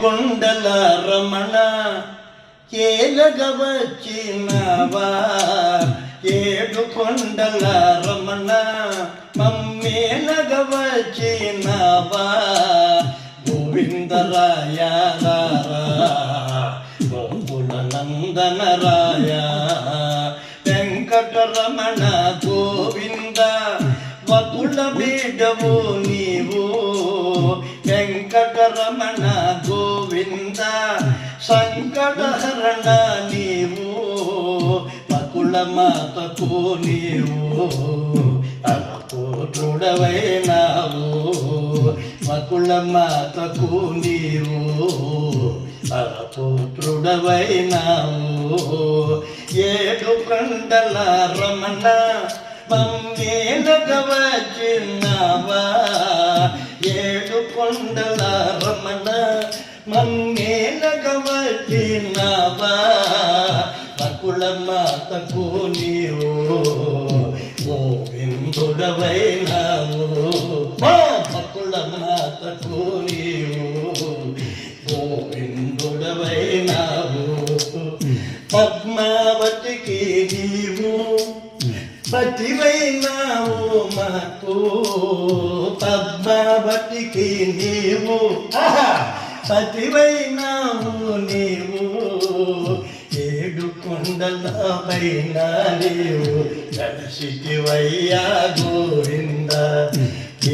కొండల రమణ ఏలగ వచ్చినవా ఏడు కొండల రమణ మమ్మేలగ వచ్చినవా గోవిందరాయ గోకుల నందనరాయ వెంకటరమణ గోవింద వకుల బిడ్డవు నీవు వెంకటరమణ గోవింద సంకటహరణ నీవు వకుల మాతకు నీవు అరపుత్రుడవైనావు వకుల మాతకు నీవు అరపుత్రుడవైనావు ఏడు కొండల రమణ మమ్మేలగ వచ్చినవా ఏడు కొండల రమణ మమ్మేలగ వచ్చినవా వకుల మాతకు నీవు గోవిందుడవైనావు వకుల మాతకు నీవు గోవిందుడవైనావు పద్మావతికి నీవు పతివైనావు మాకు పద్మావతికి నీవు పతివైనావు నీవు ఏడు కొండల పైన నీవు కలిసివయ్యా గోవింద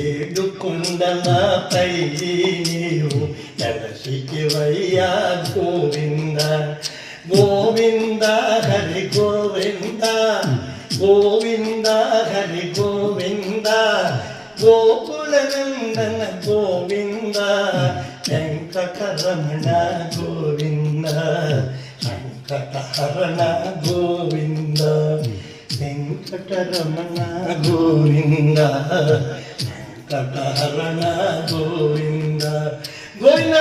ఏడు కొండల పై నీవు కలిసివయ్యా గోవింద గోవింద హరి గోవింద గోవింద హరి గోవింద గోకుల నందన గోవింద వెంకటరమణ గోవింద వెంకటహరణ గోవింద వెంకటరమణ గోవింద వెంకటహరణ గోవింద గోవింద